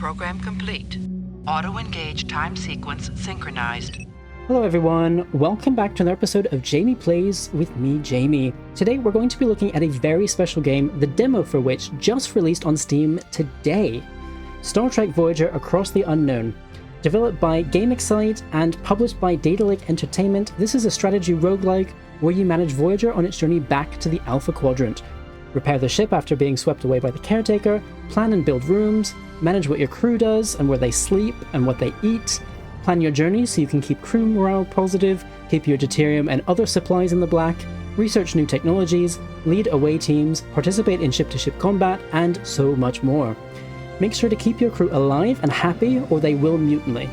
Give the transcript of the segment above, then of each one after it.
program complete. Auto-engage time sequence synchronized. Hello everyone, welcome back to another episode of Jamie Plays with me, Jamie. Today we're going to be looking at a very special game, the demo for which just released on Steam today. Star Trek Voyager Across the Unknown. Developed by GameXcite and published by Data Lake Entertainment, this is a strategy roguelike where you manage Voyager on its journey back to the Alpha Quadrant. Repair the ship after being swept away by the Caretaker, plan and build rooms, manage what your crew does and where they sleep and what they eat, plan your journey so you can keep crew morale positive, keep your deuterium and other supplies in the black, research new technologies, lead away teams, participate in ship-to-ship combat, and so much more. Make sure to keep your crew alive and happy or they will mutiny.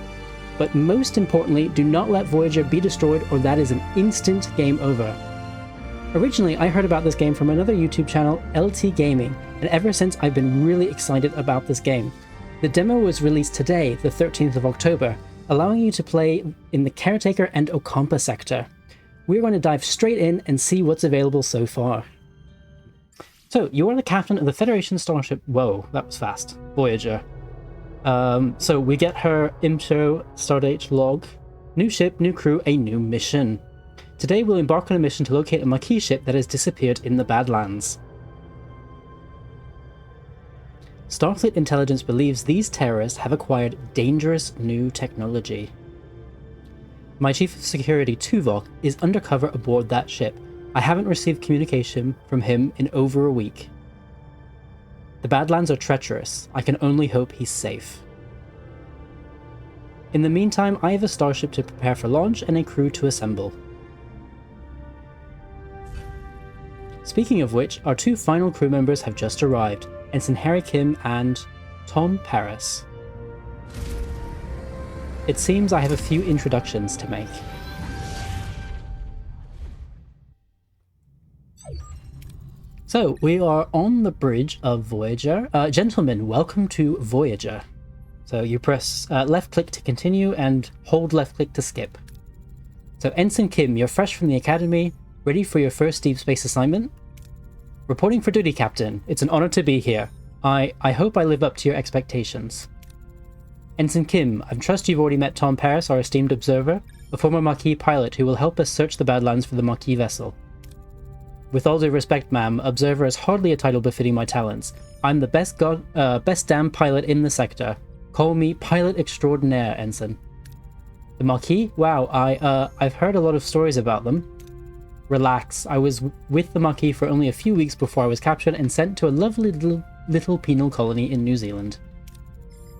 But most importantly, do not let Voyager be destroyed or that is an instant game over. Originally, I heard about this game from another YouTube channel, LT Gaming, and ever since I've been really excited about this game. The demo was released today, the 13th of October, allowing you to play in the Caretaker and Ocampa sector. We're going to dive straight in and see what's available so far. So, you are the captain of the Federation starship, whoa, that was fast, Voyager. So we get her intro stardate log, new ship, new crew, a new mission. Today we'll embark on a mission to locate a Maquis ship that has disappeared in the Badlands. Starfleet intelligence believes these terrorists have acquired dangerous new technology. My Chief of Security, Tuvok, is undercover aboard that ship. I haven't received communication from him in over a week. The Badlands are treacherous. I can only hope he's safe. In the meantime, I have a starship to prepare for launch and a crew to assemble. Speaking of which, our two final crew members have just arrived, Ensign Harry Kim and Tom Paris. It seems I have a few introductions to make. So, we are on the bridge of Voyager. Gentlemen, welcome to Voyager. So you press left click to continue and hold left click to skip. So Ensign Kim, you're fresh from the academy, ready for your first deep space assignment? Reporting for duty, Captain. It's an honor to be here. I hope I live up to your expectations. Ensign Kim, I trust you've already met Tom Paris, our esteemed observer, a former Maquis pilot who will help us search the Badlands for the Maquis vessel. With all due respect, ma'am, observer is hardly a title befitting my talents. I'm the best damn pilot in the sector. Call me pilot extraordinaire, Ensign. The Maquis? Wow, I've heard a lot of stories about them. Relax, I was with the Maquis for only a few weeks before I was captured and sent to a lovely little penal colony in New Zealand.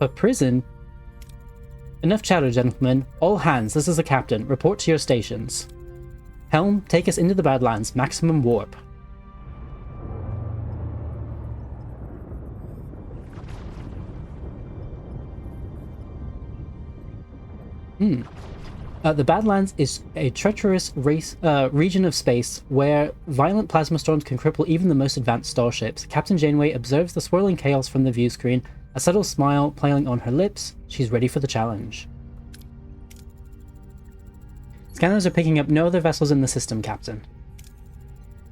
A prison? Enough chatter, gentlemen. All hands, this is the captain. Report to your stations. Helm, take us into the Badlands. Maximum warp. The Badlands is a treacherous region of space where violent plasma storms can cripple even the most advanced starships. Captain Janeway observes the swirling chaos from the view screen, a subtle smile playing on her lips. She's ready for the challenge. Scanners are picking up no other vessels in the system, Captain.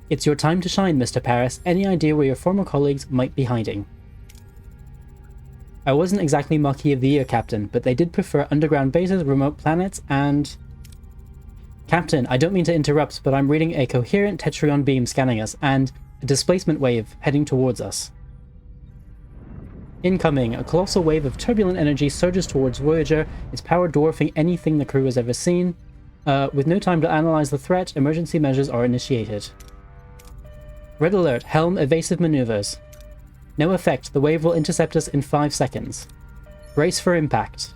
It's your time to shine, Mr. Paris. Any idea where your former colleagues might be hiding? I wasn't exactly Maquis of the Year, Captain, but they did prefer underground bases, remote planets, and... Captain, I don't mean to interrupt, but I'm reading a coherent Tetrion beam scanning us, and a displacement wave heading towards us. Incoming, a colossal wave of turbulent energy surges towards Voyager, its power dwarfing anything the crew has ever seen. With no time to analyze the threat, emergency measures are initiated. Red alert, helm evasive maneuvers. No effect, the wave will intercept us in 5 seconds. Brace for impact.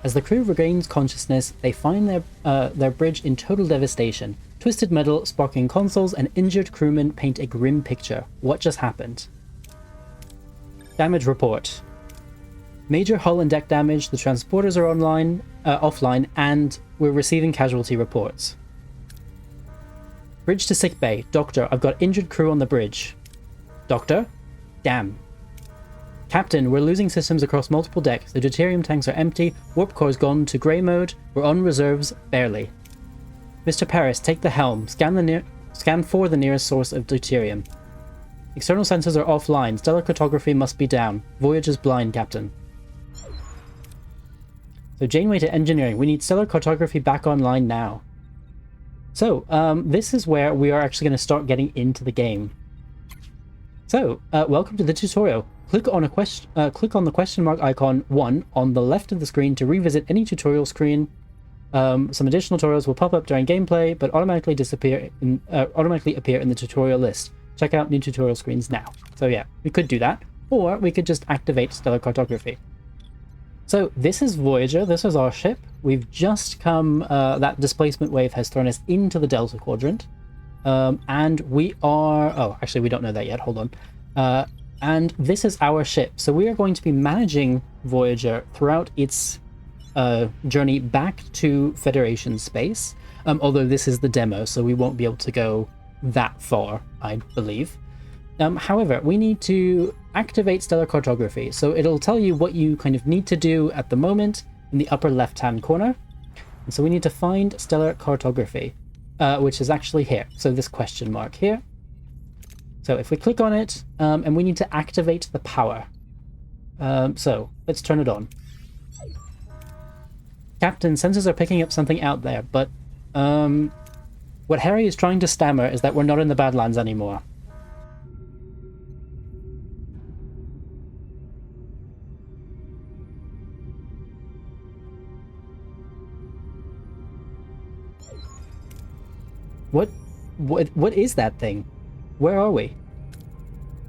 As the crew regains consciousness, they find their bridge in total devastation. Twisted metal, sparking consoles, and injured crewmen paint a grim picture. What just happened? Damage report. Major hull and deck damage, the transporters are offline, and we're receiving casualty reports. Bridge to sickbay. Doctor, I've got injured crew on the bridge. Doctor? Damn. Captain, we're losing systems across multiple decks. The deuterium tanks are empty, warp core's gone to grey mode, we're on reserves, barely. Mr. Paris, take the helm. Scan for the nearest source of deuterium. External sensors are offline. Stellar cartography must be down. Voyager's blind, Captain. So Janeway to engineering. We need stellar cartography back online now. So, this is where we are actually going to start getting into the game. So, welcome to the tutorial. Click on the question mark icon 1 on the left of the screen to revisit any tutorial screen. Some additional tutorials will pop up during gameplay, but automatically appear in the tutorial list. Check out new tutorial screens now. So yeah, we could do that, or we could just activate stellar cartography. So this is Voyager, this is our ship. We've just come, that displacement wave has thrown us into the Delta Quadrant. And we are, oh, actually we don't know that yet, hold on. And this is our ship. So we are going to be managing Voyager throughout its journey back to Federation space. Although this is the demo, so we won't be able to go that far, I believe. However, we need to activate stellar cartography. So it'll tell you what you kind of need to do at the moment in the upper left-hand corner. And so we need to find stellar cartography, which is actually here. So this question mark here. So if we click on it, and we need to activate the power. So let's turn it on. Captain, sensors are picking up something out there, but what Harry is trying to stammer is that we're not in the Badlands anymore. What is that thing? Where are we?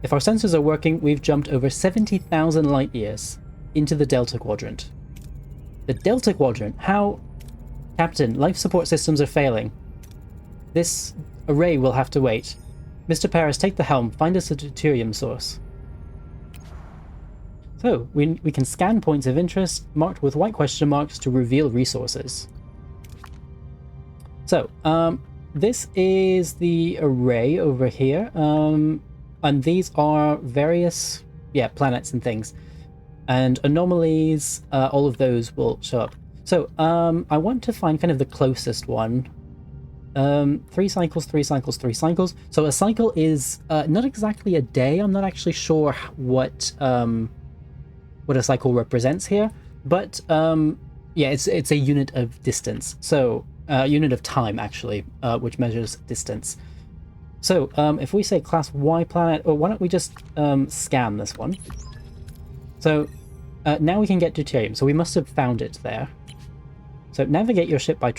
If our sensors are working, we've jumped over 70,000 light years into the Delta Quadrant. The Delta Quadrant? How? Captain, life support systems are failing. This array will have to wait. Mr. Paris, take the helm. Find us a deuterium source. So, we can scan points of interest marked with white question marks to reveal resources. So, this is the array over here. And these are various, planets and things. And anomalies, all of those will show up. So, I want to find kind of the closest one. 3 cycles, 3 cycles, 3 cycles. So a cycle is not exactly a day. I'm not actually sure what a cycle represents here, but it's a unit of distance. So unit of time actually, which measures distance. So if we say class Y planet, or why don't we just scan this one? So now we can get deuterium. So we must have found it there. So navigate your ship by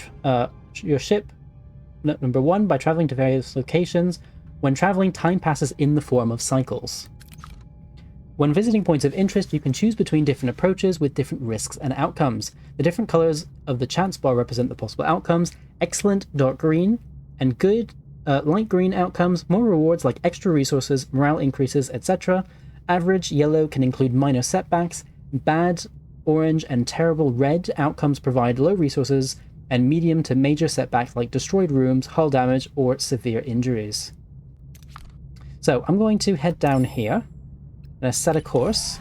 Number 1, by traveling to various locations. When traveling, time passes in the form of cycles. When visiting points of interest, you can choose between different approaches with different risks and outcomes. The different colors of the chance bar represent the possible outcomes. Excellent, dark green, and good, light green outcomes. More rewards like extra resources, morale increases, etc. Average, yellow, can include minor setbacks. Bad, orange, and terrible red outcomes provide low resources, and medium to major setbacks like destroyed rooms, hull damage, or severe injuries. So I'm going to head down here and set a course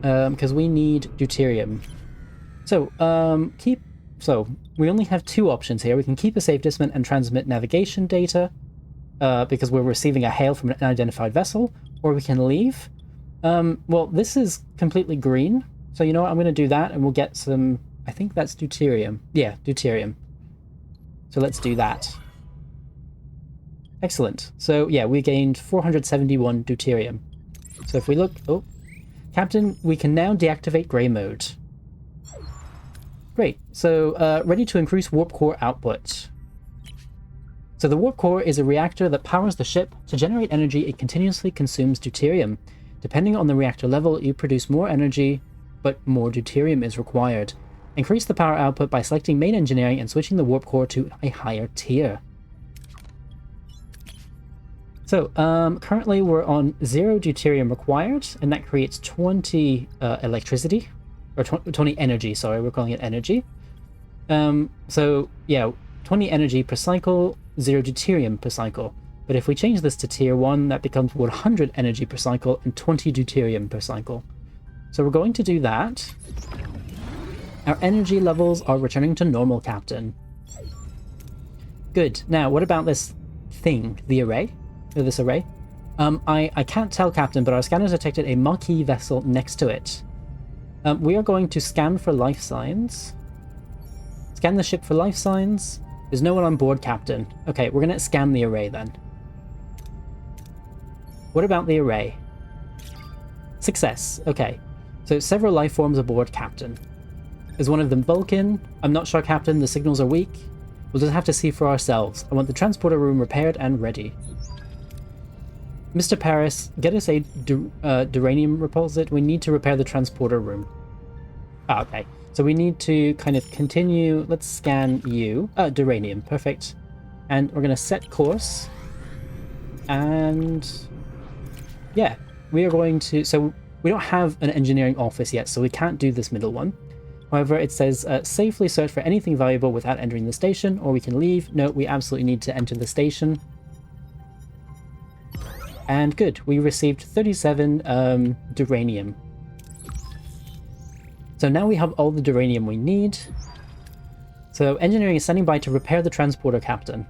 because we need deuterium. So we only have 2 options here. We can keep a safe distance and transmit navigation data because we're receiving a hail from an unidentified vessel, or we can leave. Well, this is completely green, so you know what? I'm going to do that, and we'll get some. I think that's deuterium. Yeah, deuterium. So let's do that. Excellent. So yeah, we gained 471 deuterium. So if we look... Oh, Captain, we can now deactivate grey mode. Great. So ready to increase warp core output. So the warp core is a reactor that powers the ship. To generate energy, it continuously consumes deuterium. Depending on the reactor level, you produce more energy, but more deuterium is required. Increase the power output by selecting main engineering and switching the warp core to a higher tier. So currently we're on 0 deuterium required, and that creates 20 electricity, or 20 energy, sorry, we're calling it energy. So yeah, 20 energy per cycle, 0 deuterium per cycle. But if we change this to tier 1, that becomes 100 energy per cycle and 20 deuterium per cycle. So we're going to do that. Our energy levels are returning to normal, Captain. Good. Now, what about this thing, the array? Or this array? I can't tell, Captain, but our scanners detected a Maquis vessel next to it. We are going to scan for life signs. Scan the ship for life signs. There's no one on board, Captain. Okay, we're going to scan the array then. What about the array? Success. Okay. So several life forms aboard, Captain. Is one of them Vulcan? I'm not sure, Captain. The signals are weak. We'll just have to see for ourselves. I want the transporter room repaired and ready. Mr. Paris, get us a duranium repulsor. We need to repair the transporter room. Ah, okay. So we need to kind of continue. Let's scan you. Duranium. Perfect. And we're going to set course. And yeah, we are going to... So we don't have an engineering office yet, so we can't do this middle one. However, it says safely search for anything valuable without entering the station, or we can leave. No, we absolutely need to enter the station. And good, we received 37 duranium. So now we have all the duranium we need. So engineering is standing by to repair the transporter, Captain.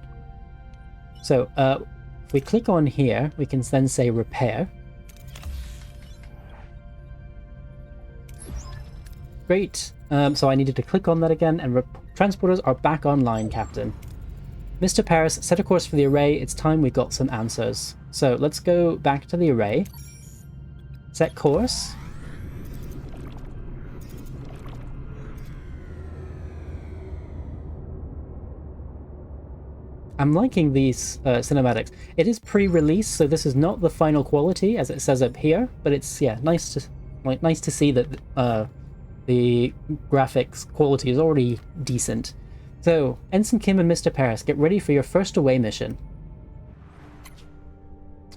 So if we click on here, we can then say repair. Great. So I needed to click on that again, and transporters are back online, Captain. Mr. Paris, set a course for the array. It's time we got some answers. So let's go back to the array. Set course. I'm liking these cinematics. It is pre-release, so this is not the final quality as it says up here, but it's nice to see that the graphics quality is already decent. So, Ensign Kim and Mr. Paris, get ready for your first away mission.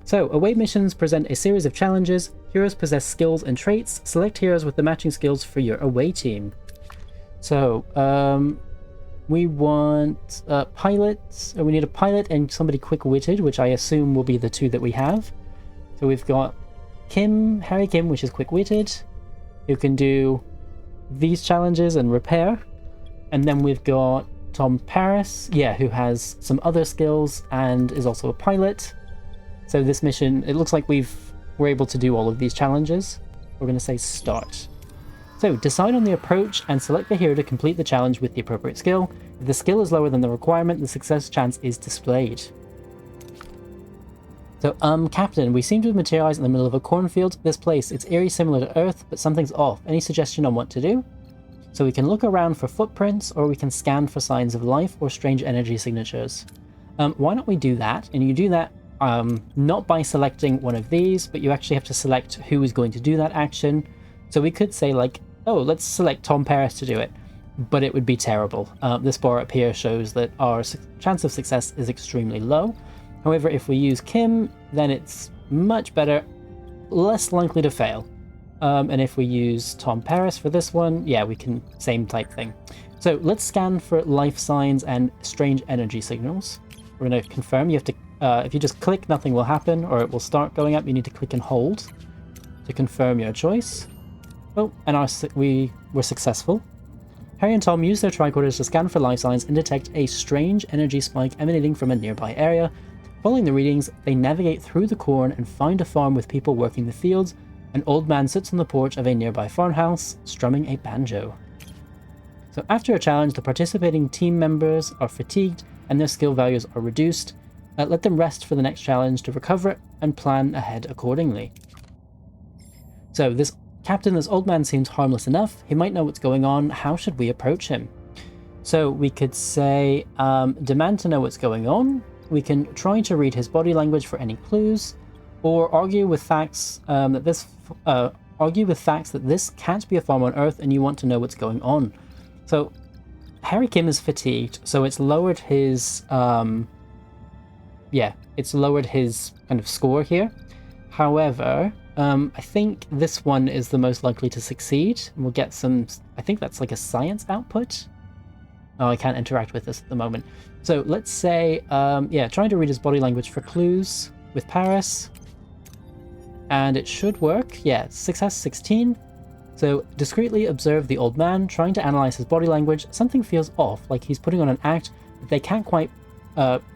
So, away missions present a series of challenges. Heroes possess skills and traits. Select heroes with the matching skills for your away team. So, we want pilots. We need a pilot and somebody quick-witted, which I assume will be the two that we have. So we've got Harry Kim, which is quick-witted, who can do these challenges and repair. And then we've got Tom Paris, who has some other skills and is also a pilot. So this mission, it looks like we're able to do all of these challenges. We're going to say start. So decide on the approach and select the hero to complete the challenge with the appropriate skill. If the skill is lower than the requirement, the success chance is displayed. So, Captain, we seem to have materialized in the middle of a cornfield. This place, it's eerie similar to Earth, but something's off. Any suggestion on what to do? So we can look around for footprints, or we can scan for signs of life or strange energy signatures. Why don't we do that? And you do that not by selecting one of these, but you actually have to select who is going to do that action. So we could say like, oh, let's select Tom Paris to do it, but it would be terrible. This bar up here shows that our chance of success is extremely low. However, if we use Kim, then it's much better, less likely to fail. And if we use Tom Paris for this one, we can, same type thing. So let's scan for life signs and strange energy signals. We're going to confirm. You have to, if you just click, nothing will happen, or it will start going up. You need to click and hold to confirm your choice. Oh, and we were successful. Harry and Tom use their tricorders to scan for life signs and detect a strange energy spike emanating from a nearby area. Following the readings, they navigate through the corn and find a farm with people working the fields. An old man sits on the porch of a nearby farmhouse, strumming a banjo. So after a challenge, the participating team members are fatigued and their skill values are reduced. Let them rest for the next challenge to recover and plan ahead accordingly. So this old man seems harmless enough. He might know what's going on. How should we approach him? So we could say, demand to know what's going on. We can try to read his body language for any clues, or argue with facts that this can't be a farm on Earth and you want to know what's going on. So Harry Kim is fatigued, so it's lowered his it's lowered his kind of score here. However, I think this one is the most likely to succeed. We'll get some, I think that's like a science output. Oh, I can't interact with this at the moment. So let's say, trying to read his body language for clues with Paris. And it should work. Yeah, success 16. So discreetly observe the old man, trying to analyze his body language. Something feels off, like he's putting on an act, but they can't quite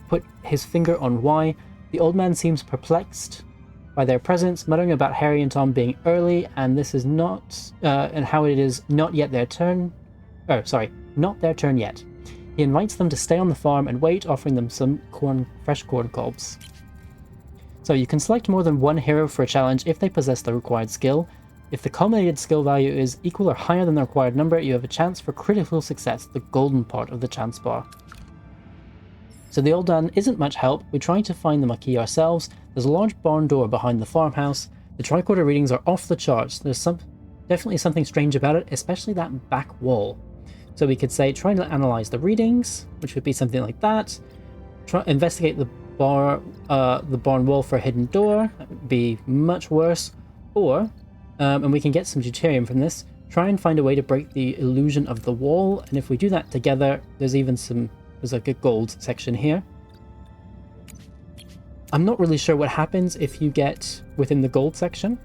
put his finger on why. The old man seems perplexed by their presence, muttering about Harry and Tom being early, and this is not, and how it is not yet their turn. Not their turn yet. He invites them to stay on the farm and wait, offering them some fresh corn cobs. So you can select more than one hero for a challenge if they possess the required skill. If the culminated skill value is equal or higher than the required number, you have a chance for critical success, the golden part of the chance bar. So the old man isn't much help. We're trying to find the Maquis ourselves. There's a large barn door behind the farmhouse. The tricorder readings are off the charts. There's definitely something strange about it, especially that back wall. So we could say try to analyze the readings, which would be something like that. Investigate the barn wall for a hidden door. That would be much worse. Or, and we can get some deuterium from this, try and find a way to break the illusion of the wall. And if we do that together, there's like a gold section here. I'm not really sure what happens if you get within the gold section.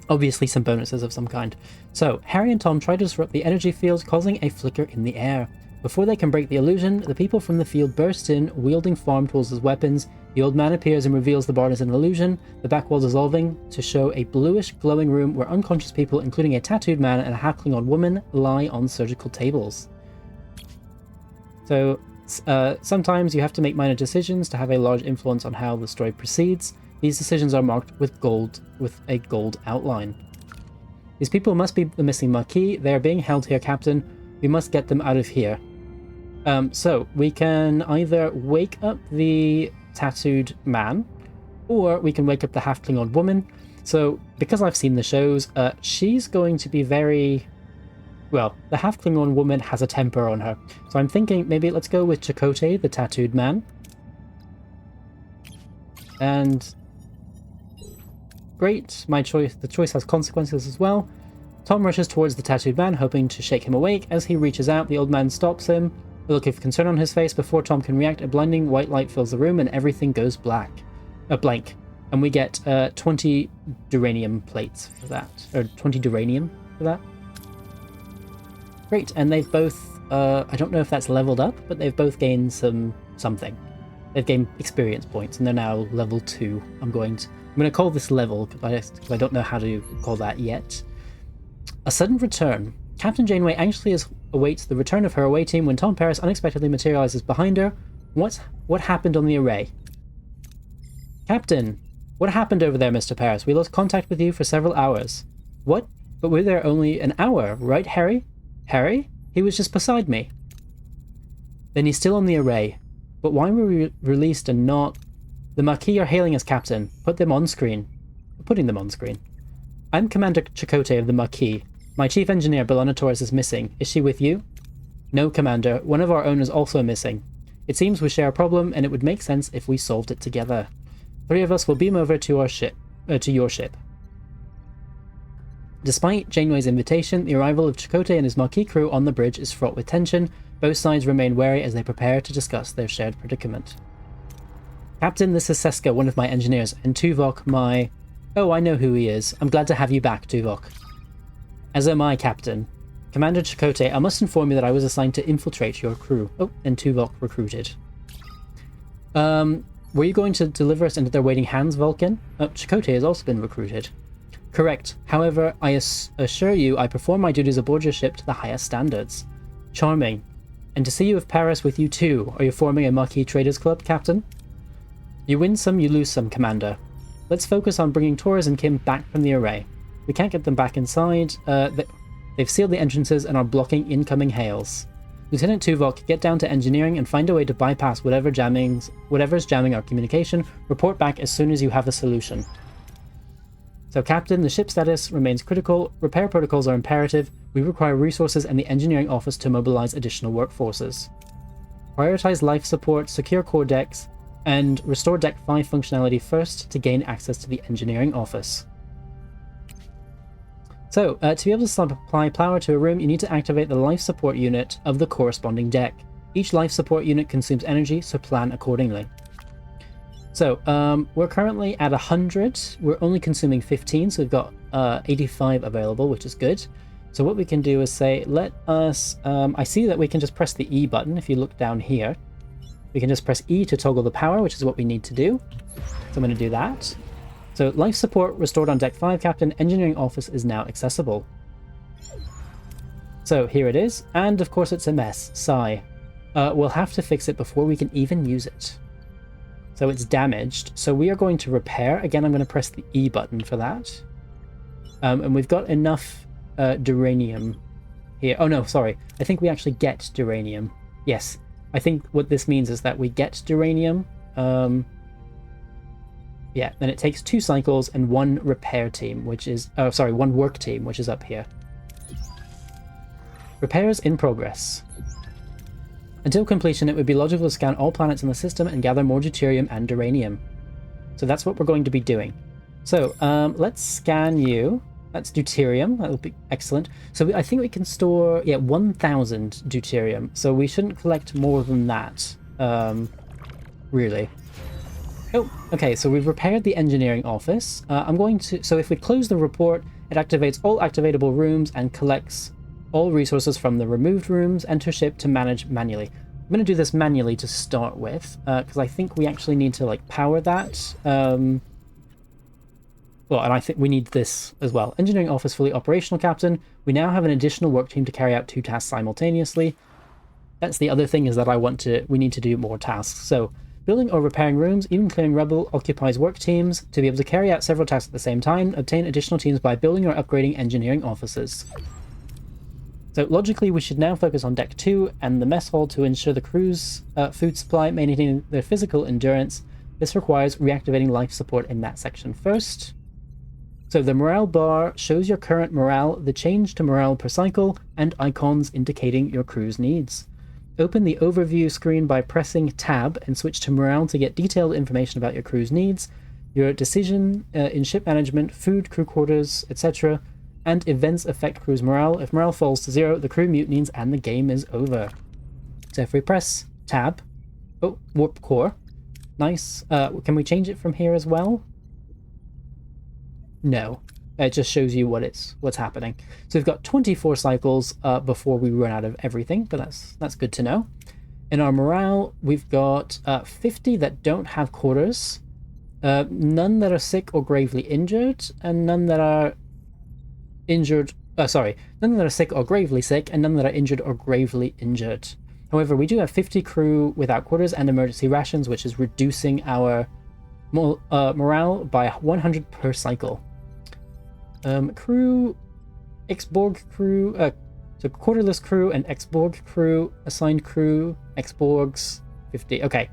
Obviously some bonuses of some kind. So, Harry and Tom try to disrupt the energy field, causing a flicker in the air. Before they can break the illusion, the people from the field burst in, wielding farm tools as weapons. The old man appears and reveals the barn is an illusion, the back wall dissolving to show a bluish glowing room where unconscious people, including a tattooed man and a half-Klingon woman, lie on surgical tables. So, sometimes you have to make minor decisions to have a large influence on how the story proceeds. These decisions are marked with a gold outline. These people must be the missing Maquis. They are being held here, Captain. We must get them out of here. So we can either wake up the tattooed man, or we can wake up the half-Klingon woman. So because I've seen the shows, she's going to be very... Well, the half-Klingon woman has a temper on her. So I'm thinking maybe let's go with Chakotay, the tattooed man. And... Great, the choice has consequences as well. Tom rushes towards the tattooed man, hoping to shake him awake. As he reaches out, the old man stops him, a look of concern on his face. Before Tom can react, a blinding white light fills the room and everything goes blank. And we get 20 duranium plates for that, or 20 duranium for that. Great, and they've both, I don't know if that's leveled up, but they've both gained something. They've gained experience points, and they're now level 2. I'm going to call this level, because I don't know how to call that yet. A sudden return. Captain Janeway anxiously awaits the return of her away team when Tom Paris unexpectedly materializes behind her. What happened on the array? Captain, what happened over there, Mr. Paris? We lost contact with you for several hours. What? But we're there only an hour, right, Harry? Harry? He was just beside me. Then he's still on the array. But why were we released and not... The Maquis are hailing us, Captain. Putting them on screen. I'm Commander Chakotay of the Maquis. My chief engineer, B'Elanna Torres, is missing. Is she with you? No, Commander. One of our own is also missing. It seems we share a problem, and it would make sense if we solved it together. 3 of us will beam over to your ship. Despite Janeway's invitation, the arrival of Chakotay and his Maquis crew on the bridge is fraught with tension. Both sides remain wary as they prepare to discuss their shared predicament. Captain, this is Seska, one of my engineers, and Tuvok, my... Oh, I know who he is. I'm glad to have you back, Tuvok. As am I, Captain. Commander Chakotay, I must inform you that I was assigned to infiltrate your crew. Oh, and Tuvok recruited. Were you going to deliver us into their waiting hands, Vulcan? Oh, Chakotay has also been recruited. Correct. However, I assure you I perform my duties aboard your ship to the highest standards. Charming. And to see you of Paris with you too. Are you forming a Maquis Traders Club, Captain? You win some, you lose some, Commander. Let's focus on bringing Torres and Kim back from the array. We can't get them back inside. They've sealed the entrances and are blocking incoming hails. Lieutenant Tuvok, get down to engineering and find a way to bypass whatever's jamming our communication. Report back as soon as you have a solution. So, Captain, the ship status remains critical. Repair protocols are imperative. We require resources and the engineering office to mobilize additional workforces. Prioritize life support, secure core decks, and restore Deck 5 functionality first to gain access to the engineering office. So, to be able to supply power to a room, you need to activate the life support unit of the corresponding deck. Each life support unit consumes energy, so plan accordingly. So, we're currently at 100. We're only consuming 15, so we've got 85 available, which is good. So what we can do is say, let us... I see that we can just press the E button if you look down here. We can just press E to toggle the power, which is what we need to do. So I'm going to do that. So, life support restored on Deck 5, Captain. Engineering office is now accessible. So, here it is. And, of course, it's a mess. Sigh. We'll have to fix it before we can even use it. So it's damaged. So we are going to repair. Again, I'm going to press the E button for that. And we've got enough duranium here. Oh no, sorry. I think we actually get duranium. Yes. I think what this means is that we get duranium. Yeah, then it takes 2 cycles and 1 repair team, which is... Oh, sorry, 1 work team, which is up here. Repairs in progress. Until completion, it would be logical to scan all planets in the system and gather more deuterium and duranium. So that's what we're going to be doing. So, let's scan you. That's deuterium. That will be excellent. So I think we can store, 1,000 deuterium. So we shouldn't collect more than that, really. Oh, okay, so we've repaired the engineering office. So if we close the report, it activates all activatable rooms and collects all resources from the removed rooms. Enter ship to manage manually. I'm going to do this manually to start with, because I think we actually need to, like, power that. Well, and I think we need this as well. Engineering office fully operational, Captain. We now have an additional work team to carry out 2 tasks simultaneously. That's the other thing, is that we need to do more tasks. So, building or repairing rooms, even clearing rubble, occupies work teams. To be able to carry out several tasks at the same time, obtain additional teams by building or upgrading engineering offices. So logically, we should now focus on Deck 2 and the mess hall to ensure the crew's food supply, maintaining their physical endurance. This requires reactivating life support in that section first. So the morale bar shows your current morale, the change to morale per cycle, and icons indicating your crew's needs. Open the overview screen by pressing Tab and switch to morale to get detailed information about your crew's needs, your decision in ship management, food, crew quarters, etc., and events affect crew's morale. If morale falls to 0, the crew mutinies and the game is over. So if we press Tab... Oh, warp core. Nice. Can we change it from here as well? No. It just shows you what's happening. So we've got 24 cycles before we run out of everything, but that's good to know. In our morale, we've got 50 that don't have quarters, none that are sick or gravely injured, and none that are none that are sick or gravely sick, and none that are injured or gravely injured. However, we do have 50 crew without quarters and emergency rations, which is reducing our morale by 100 per cycle. Crew, ex-Borg crew, so quarterless crew and ex-Borg crew, assigned crew, ex-Borgs, 50. Okay,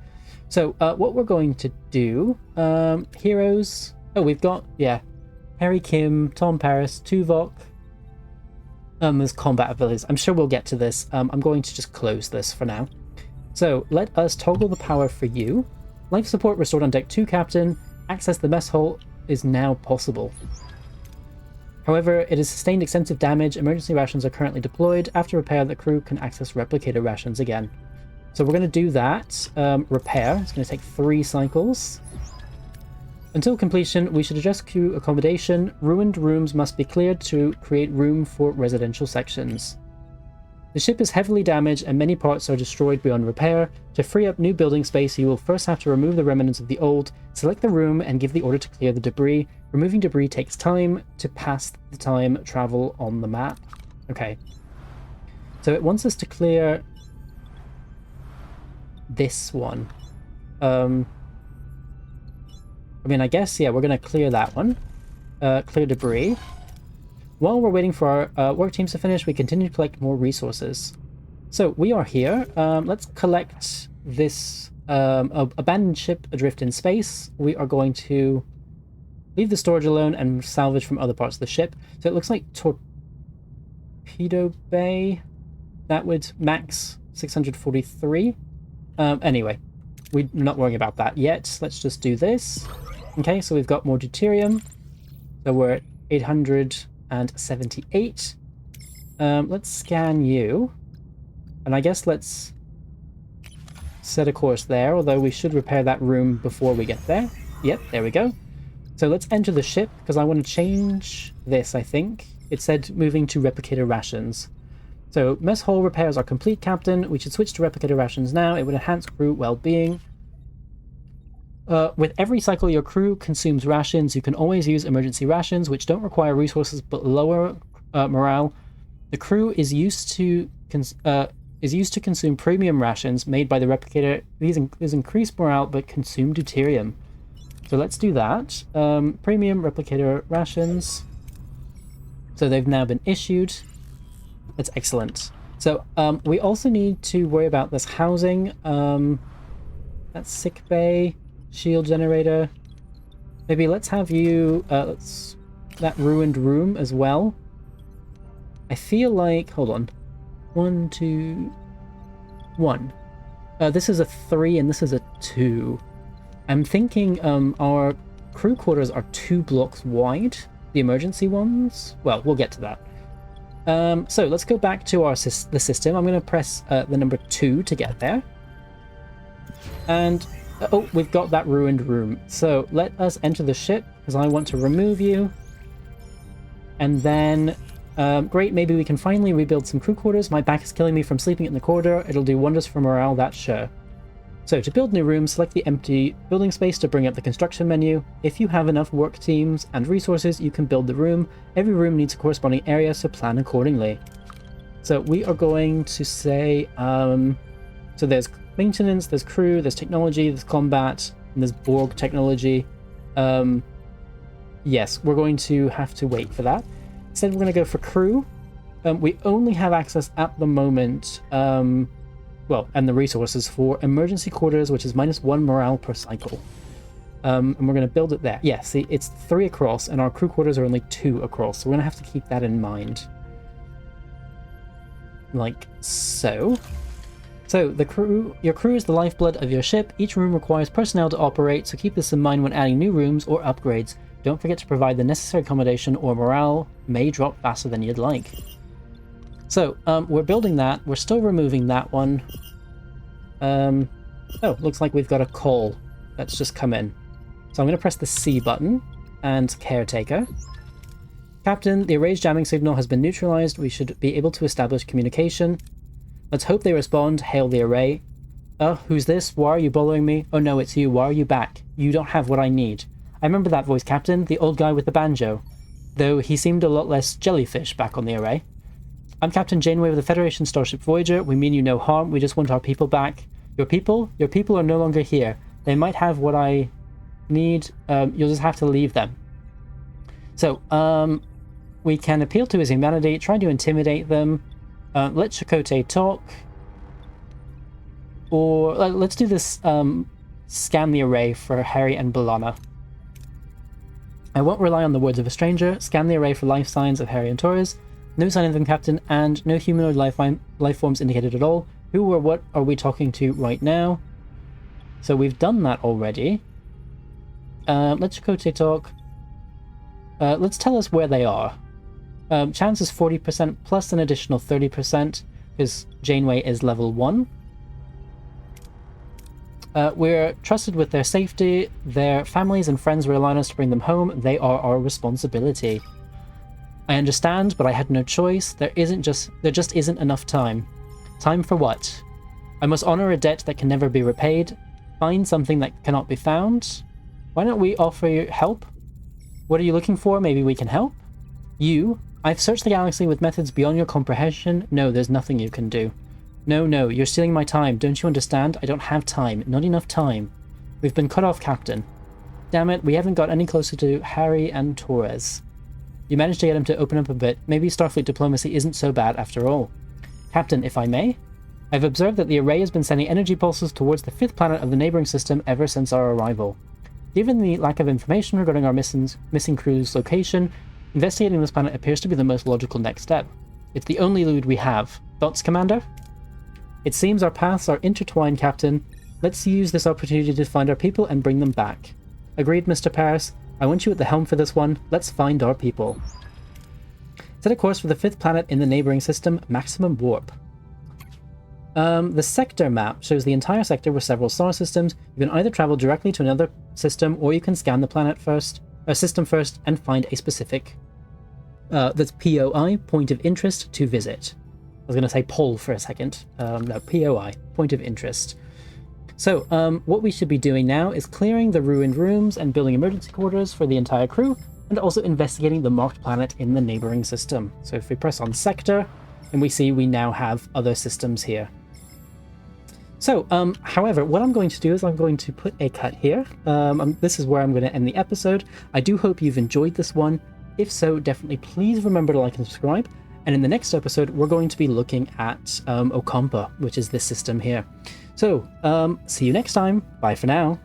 so what we're going to do, heroes, we've got, Harry Kim, Tom Paris, Tuvok. There's combat abilities. I'm sure we'll get to this. I'm going to just close this for now. So let us toggle the power for you. Life support restored on Deck 2, Captain. Access the mess hall is now possible. However, it has sustained extensive damage. Emergency rations are currently deployed. After repair, the crew can access replicator rations again. So we're going to do that. Repair. It's going to take 3 cycles. Until completion, we should adjust crew accommodation. Ruined rooms must be cleared to create room for residential sections. The ship is heavily damaged and many parts are destroyed beyond repair. To free up new building space, you will first have to remove the remnants of the old, select the room, and give the order to clear the debris. Removing debris takes time to pass the time travel on the map. Okay. So it wants us to clear this one. I mean, I guess, we're going to clear that one. Clear debris. While we're waiting for our work teams to finish, we continue to collect more resources. So, we are here. Let's collect this abandoned ship adrift in space. We are going to leave the storage alone and salvage from other parts of the ship. So it looks like Torpedo Bay. That would max 643. Anyway, we're not worrying about that yet. Let's just do this. Okay, so we've got more deuterium. So we're at 878. Let's scan you. And I guess let's set a course there, although we should repair that room before we get there. Yep, there we go. So let's enter the ship, because I want to change this, I think. It said moving to replicator rations. So, mess hall repairs are complete, Captain. We should switch to replicator rations now. It would enhance crew well-being. With every cycle your crew consumes rations, you can always use emergency rations, which don't require resources but lower morale. The crew is used to consume premium rations made by the replicator. These increase morale but consume deuterium. So let's do that. Premium replicator rations. So they've now been issued. That's excellent. So we also need to worry about this housing. That's sick bay, shield generator. Maybe let's have you that ruined room as well. I feel like, hold on. 1, 2, 1. This is a 3 and this is a 2. I'm thinking our crew quarters are 2 blocks wide. The emergency ones? Well, we'll get to that. So let's go back to the system. I'm going to press the number 2 to get there. And, oh, we've got that ruined room. So let us enter the ship, because I want to remove you. And then, great, maybe we can finally rebuild some crew quarters. My back is killing me from sleeping in the corridor. It'll do wonders for morale, that's sure. So to build new rooms, select the empty building space to bring up the construction menu. If you have enough work teams and resources, you can build the room. Every room needs a corresponding area, so plan accordingly. So we are going to say, so there's maintenance, there's crew, there's technology, there's combat, and there's Borg technology. Yes, we're going to have to wait for that. Instead, we're going to go for crew. We only have access at the moment, well, and the resources for emergency quarters, which is -1 morale per cycle. And we're going to build it there. Yeah, see, it's 3 across, and our crew quarters are only 2 across, so we're going to have to keep that in mind. Like so. So, your crew is the lifeblood of your ship. Each room requires personnel to operate, so keep this in mind when adding new rooms or upgrades. Don't forget to provide the necessary accommodation, or morale may drop faster than you'd like. So, we're building that. We're still removing that one. Oh, looks like we've got a call that's just come in. So I'm going to press the C button and Caretaker. Captain, the array's jamming signal has been neutralized. We should be able to establish communication. Let's hope they respond. Hail the array. Who's this? Why are you bothering me? Oh no, it's you. Why are you back? You don't have what I need. I remember that voice, Captain, the old guy with the banjo. Though he seemed a lot less jellyfish back on the array. I'm Captain Janeway of the Federation starship Voyager. We mean you no harm. We just want our people back. Your people? Your people are no longer here. They might have what I need. You'll just have to leave them. So, we can appeal to his humanity, try to intimidate them. Let Chakotay talk. Or let's do this, scan the array for Harry and B'Elanna. I won't rely on the words of a stranger. Scan the array for life signs of Harry and Torres. No sign of them, Captain, and no humanoid life forms indicated at all. Who or what are we talking to right now? So we've done that already. Let's Chakotay talk. Let's tell us where they are. Chance is 40% plus an additional 30% because Janeway is level 1. We're trusted with their safety. Their families and friends rely on us to bring them home. They are our responsibility. I understand, but I had no choice. There just isn't enough time. Time for what? I must honor a debt that can never be repaid. Find something that cannot be found. Why don't we offer you help? What are you looking for? Maybe we can help? You? I've searched the galaxy with methods beyond your comprehension. No, there's nothing you can do. No, you're stealing my time. Don't you understand? I don't have time. Not enough time. We've been cut off, Captain. Damn it, we haven't got any closer to Harry and Torres. You managed to get him to open up a bit. Maybe Starfleet diplomacy isn't so bad after all. Captain, if I may? I've observed that the array has been sending energy pulses towards the 5th planet of the neighboring system ever since our arrival. Given the lack of information regarding our missing crew's location, investigating this planet appears to be the most logical next step. It's the only lead we have. Thoughts, Commander? It seems our paths are intertwined, Captain. Let's use this opportunity to find our people and bring them back. Agreed, Mr. Paris. I want you at the helm for this one. Let's find our people. Set a course for the 5th planet in the neighboring system, maximum warp. The sector map shows the entire sector with several star systems. You can either travel directly to another system, or you can scan the planet first, system first, and find a specific that's POI, point of interest, to visit. I was going to say poll for a second. No, POI, point of interest. So what we should be doing now is clearing the ruined rooms and building emergency quarters for the entire crew, and also investigating the marked planet in the neighboring system. So if we press on sector, and we see we now have other systems here. So, however, what I'm going to do is I'm going to put a cut here. This is where I'm going to end the episode. I do hope you've enjoyed this one. If so, definitely please remember to like and subscribe. And in the next episode, we're going to be looking at Okampa, which is this system here. So, see you next time. Bye for now.